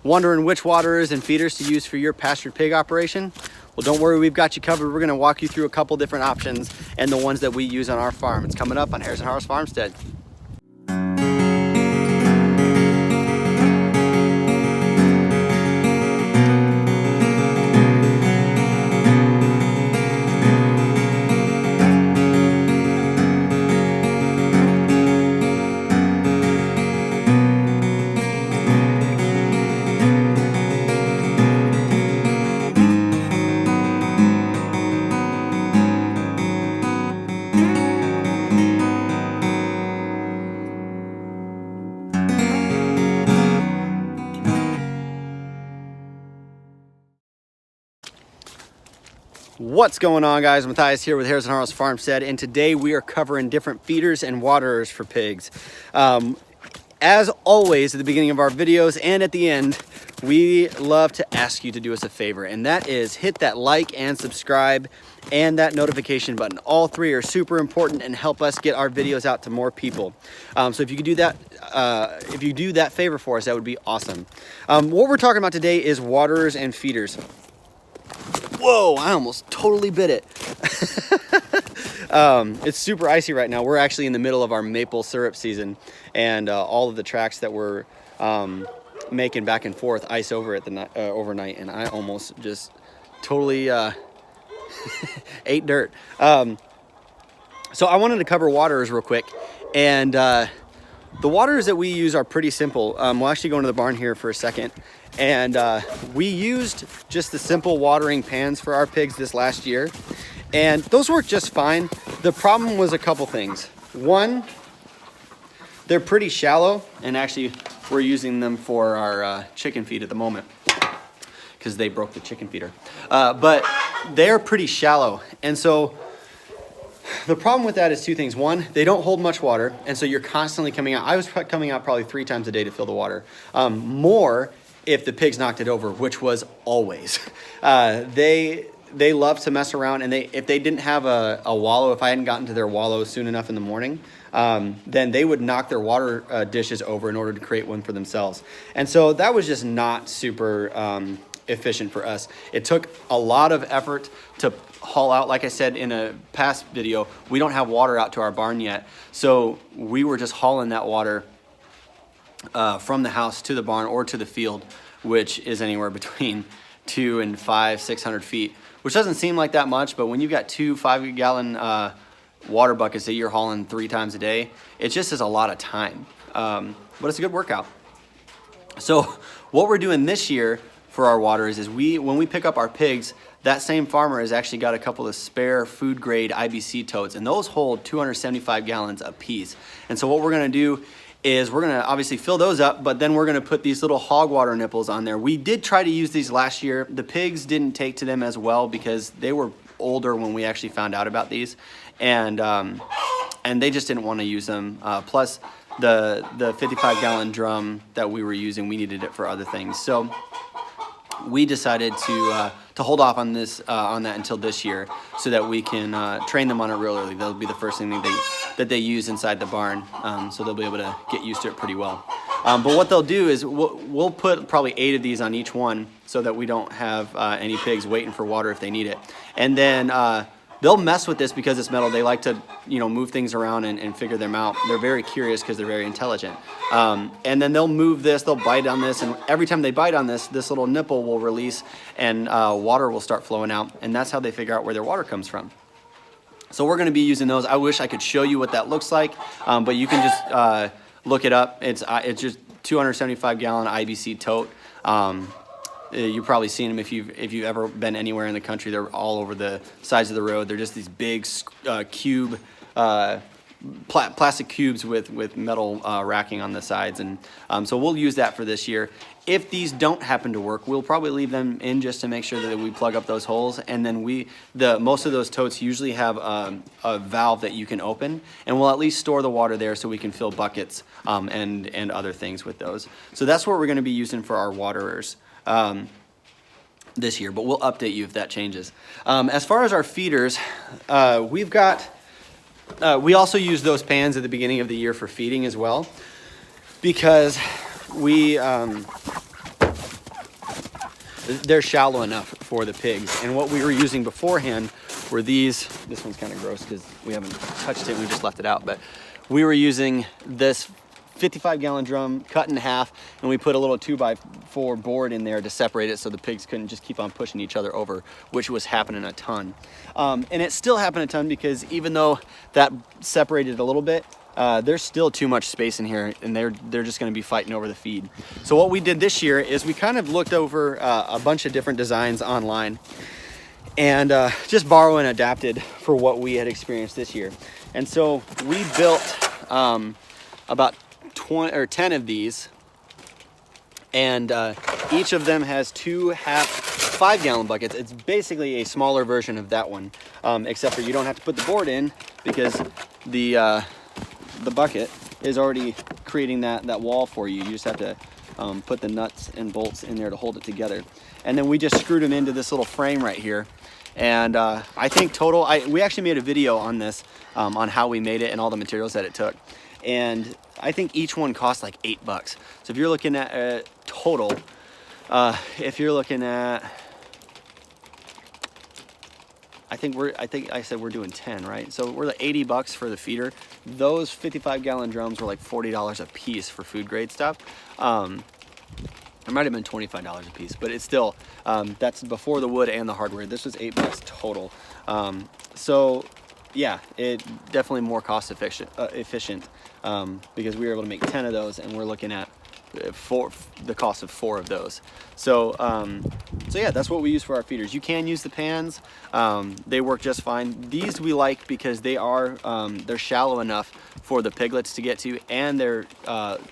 Wondering which waterers and feeders to use for your pastured pig operation? Well, don't worry, we've got you covered. We're gonna walk you through a couple different options and the ones that we use on our farm. It's coming up on Hares and Harrows Farmstead. What's going on, guys? Matthias here with Hares and Harrows Farmstead, and today we are covering different feeders and waterers for pigs. As always, at the beginning of our videos and at the end, we love to ask you to do us a favor, and that is hit that like and subscribe and that notification button. All three are super important and help us get our videos out to more people. So if you could do that, if you do that favor for us, that would be awesome. What we're talking about today is waterers and feeders. Whoa, I almost totally bit it. It's super icy right now. We're actually in the middle of our maple syrup season, and all of the tracks that we're making back and forth ice over at the overnight, and I almost just totally ate dirt. So I wanted to cover waterers real quick, and the waterers that we use are pretty simple. We'll actually go into the barn here for a second. And we used just the simple watering pans for our pigs this last year, and those worked just fine. The problem was a couple things. One, they're pretty shallow, and actually we're using them for our chicken feed at the moment because they broke the chicken feeder. But they're pretty shallow, and so the problem with that is two things. One, they don't hold much water, and so you're constantly coming out. I was coming out probably 3 times a day to fill the water. More if the pigs knocked it over, which was always. They love to mess around, and if they didn't have a wallow, if I hadn't gotten to their wallow soon enough in the morning, then they would knock their water dishes over in order to create one for themselves. And so that was just not super efficient for us. It took a lot of effort to haul out. Like I said in a past video, we don't have water out to our barn yet, so we were just hauling that water from the house to the barn or to the field, which is anywhere between 200 and 600 feet, which doesn't seem like that much, but when you've got 2 5-gallon water buckets that you're hauling 3 times a day, it just is a lot of time, but it's a good workout. So what we're doing this year for our waterers is when we pick up our pigs, that same farmer has actually got a couple of spare food grade IBC totes, and those hold 275 gallons a piece. And so what we're gonna do is we're gonna obviously fill those up, but then we're gonna put these little hog water nipples on there. We did try to use these last year. The pigs didn't take to them as well because they were older when we actually found out about these, and they just didn't want to use them. Plus the 55-gallon drum that we were using, we needed it for other things. So we decided to hold off on this on that until this year, so that we can train them on it real early. That'll be the first thing that they use inside the barn, so they'll be able to get used to it pretty well. But what they'll do is we'll put probably 8 of these on each one, so that we don't have any pigs waiting for water if they need it. And then they'll mess with this because it's metal. They like to, move things around and figure them out. They're very curious because they're very intelligent. And then they'll move this, they'll bite on this, and every time they bite on this little nipple will release, and water will start flowing out, and that's how they figure out where their water comes from. So we're gonna be using those. I wish I could show you what that looks like, but you can just look it up. It's just 275-gallon IBC tote. You've probably seen them if you've ever been anywhere in the country. They're all over the sides of the road. They're just these big cube, plastic cubes with metal racking on the sides, and so we'll use that for this year. If these don't happen to work, we'll probably leave them in just to make sure that we plug up those holes. And then most of those totes usually have a valve that you can open, and we'll at least store the water there so we can fill buckets and other things with those. So that's what we're going to be using for our waterers this year, but we'll update you if that changes. As far as our feeders, we also use those pans at the beginning of the year for feeding as well, because we they're shallow enough for the pigs. And what we were using beforehand were these. This one's kind of gross because we haven't touched it, we just left it out, but we were using this 55-gallon drum cut in half, and we put a little 2x4 board in there to separate it so the pigs couldn't just keep on pushing each other over, which was happening a ton. And it still happened a ton because even though that separated a little bit, there's still too much space in here, and they're just going to be fighting over the feed. So what we did this year is we kind of looked over a bunch of different designs online and just borrow and adapted for what we had experienced this year. And so we built about 20 or 10 of these, and each of them has 2 5-gallon buckets. It's basically a smaller version of that one, except for you don't have to put the board in because the bucket is already creating that wall for you. You just have to put the nuts and bolts in there to hold it together. And then we just screwed them into this little frame right here. And I think total, we actually made a video on this, on how we made it and all the materials that it took. And I think each one cost like $8. So if you're looking at total, if you're looking at, I think I said we're doing 10, right? So we're like $80 for the feeder. Those 55-gallon drums were like $40 a piece for food grade stuff. It might have been $25 a piece, but it's still, that's before the wood and the hardware. This was $8 total. So yeah, it definitely more cost efficient, because we were able to make 10 of those, and we're looking at the cost of 4 of those. So yeah, that's what we use for our feeders. You can use the pans. They work just fine. These we like because they are they're shallow enough for the piglets to get to, and they're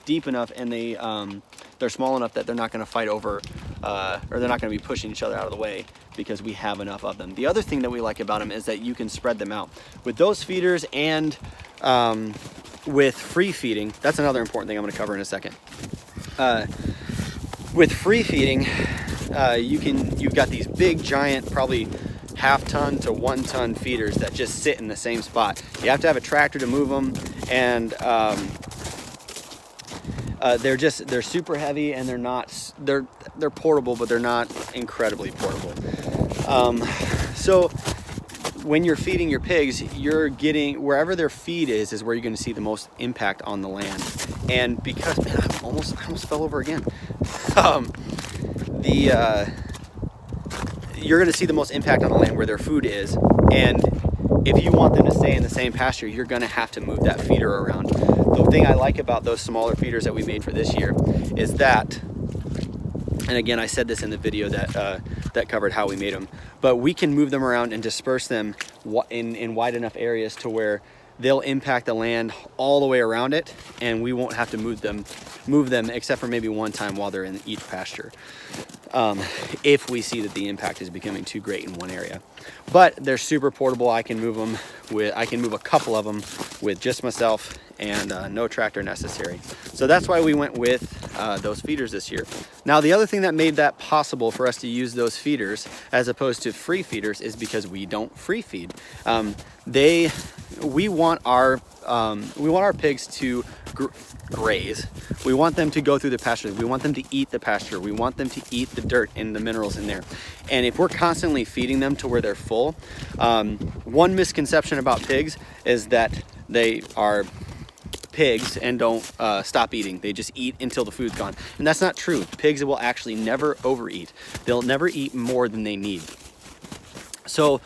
deep enough, and they're small enough that they're not going to fight over, or they're not going to be pushing each other out of the way, because we have enough of them. The other thing that we like about them is that you can spread them out. With those feeders and with free feeding, that's another important thing I'm going to cover in a second. With free feeding, you've got these big, giant, probably half-ton to 1-ton feeders that just sit in the same spot. You have to have a tractor to move them, and they're super heavy, and they're portable, but they're not incredibly portable. So when you're feeding your pigs, you're getting, wherever their feed is where you're going to see the most impact on the land. And because, man, I almost fell over again. You're going to see the most impact on the land where their food is. And if you want them to stay in the same pasture, you're going to have to move that feeder around. The thing I like about those smaller feeders that we made for this year is that, and again, I said this in the video that covered how we made them, but we can move them around and disperse them in wide enough areas to where they'll impact the land all the way around it, and we won't have to move them except for maybe one time while they're in each pasture, if we see that the impact is becoming too great in one area. But they're super portable. I can move a couple of them with just myself, and no tractor necessary. So that's why we went with those feeders this year. Now, the other thing that made that possible for us to use those feeders as opposed to free feeders is because we don't free feed. We want our pigs to graze. We want them to go through the pasture. We want them to eat the pasture. We want them to eat the dirt and the minerals in there. And if we're constantly feeding them to where they're full, one misconception about pigs is that they are pigs and don't stop eating. They just eat until the food's gone. And that's not true. Pigs will actually never overeat. They'll never eat more than they need. So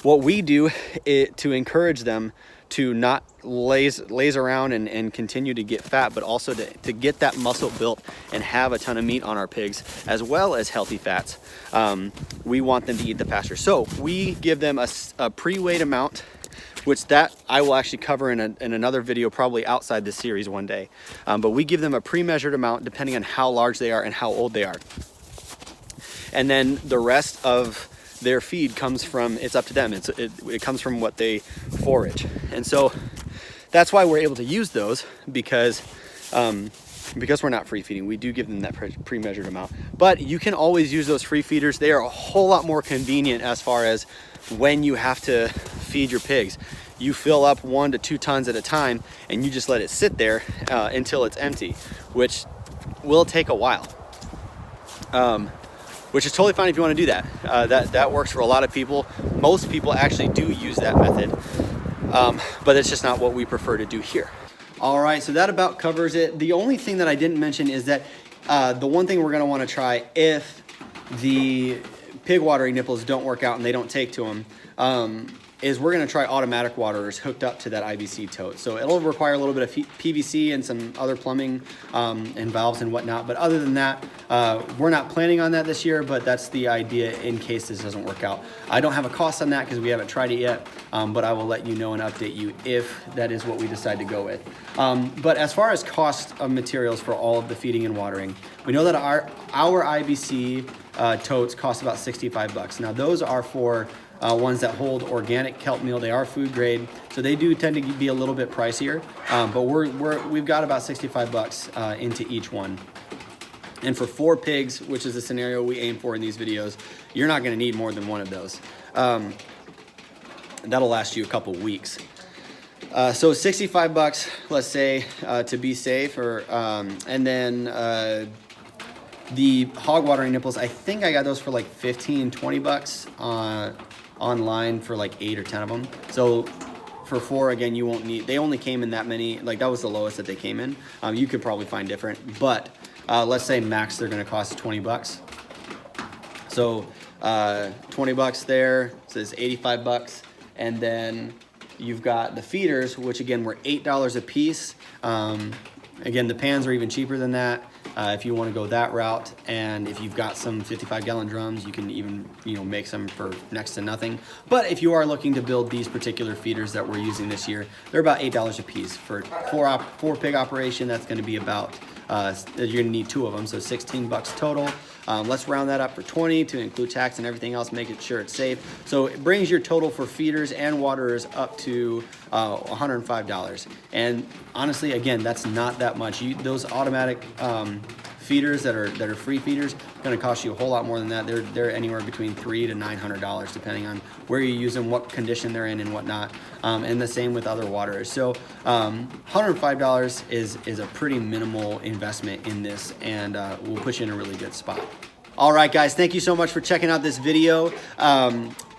what we do to encourage them to not laze around and continue to get fat, but also to get that muscle built and have a ton of meat on our pigs, as well as healthy fats, we want them to eat the pasture. So we give them a pre-weighed amount, which that I will actually cover in another video, probably outside this series one day. But we give them a pre-measured amount depending on how large they are and how old they are. And then the rest of their feed comes from, it's up to them. It comes from what they forage. And so that's why we're able to use those, because we're not free feeding. We do give them that pre-measured amount. But you can always use those free feeders. They are a whole lot more convenient as far as when you have to feed your pigs. You fill up 1 to 2 tons at a time, and you just let it sit there until it's empty, which will take a while. which is totally fine if you want to do that. That works for a lot of people. Most people actually do use that method, but it's just not what we prefer to do here. All right, so that about covers it. The only thing that I didn't mention is that the one thing we're going to want to try if the pig watering nipples don't work out and they don't take to them, is we're going to try automatic waterers hooked up to that IBC tote. So it'll require a little bit of PVC and some other plumbing and valves and whatnot. But other than that, we're not planning on that this year, but that's the idea in case this doesn't work out. I don't have a cost on that because we haven't tried it yet, but I will let you know and update you if that is what we decide to go with. But as far as cost of materials for all of the feeding and watering, we know that our IBC totes cost about 65 bucks. Now those are for ones that hold organic kelp meal. They are food grade, so they do tend to be a little bit pricier, but we've got about 65 bucks into each one. And for 4 pigs, which is the scenario we aim for in these videos, you're not going to need more than one of those. That'll last you a couple weeks. So 65 bucks, let's say, to be safe, or and then the hog watering nipples, I think I got those for like 15, 20 bucks online for like 8 or 10 of them. So for 4, again, you won't need, they only came in that many, like that was the lowest that they came in. You could probably find different, but let's say max they're gonna cost 20 bucks. So 20 bucks there, so it's 85 bucks. And then you've got the feeders, which again were $8 a piece. Again, the pans are even cheaper than that. If you want to go that route, and if you've got some 55-gallon drums, you can even make some for next to nothing. But if you are looking to build these particular feeders that we're using this year, they're about $8 a piece for 4 pig operation. That's going to be about you're going to need 2 of them, so 16 bucks total. Let's round that up for 20 to include tax and everything else, make it sure it's safe. So it brings your total for feeders and waterers up to $105. And honestly, again, that's not that much. Those automatic feeders that are free feeders are going to cost you a whole lot more than that. They're anywhere between $300 to $900 depending on where you use them, what condition they're in, and whatnot. And the same with other waterers. So $105 is a pretty minimal investment in this, and will put you in a really good spot. All right, guys, thank you so much for checking out this video.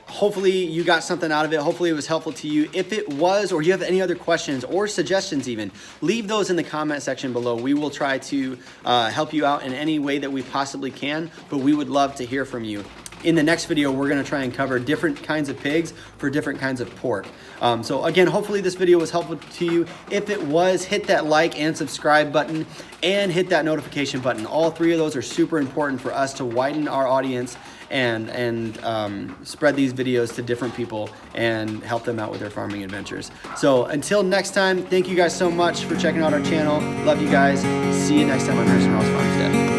Hopefully you got something out of it. Hopefully it was helpful to you. If it was, or you have any other questions or suggestions even, leave those in the comment section below. We will try to help you out in any way that we possibly can, but we would love to hear from you. In the next video, we're gonna try and cover different kinds of pigs for different kinds of pork. So again, hopefully this video was helpful to you. If it was, hit that like and subscribe button and hit that notification button. All 3 of those are super important for us to widen our audience and spread these videos to different people and help them out with their farming adventures. So until next time, thank you guys so much for checking out our channel. Love you guys. See you next time on Harrows Farmstead.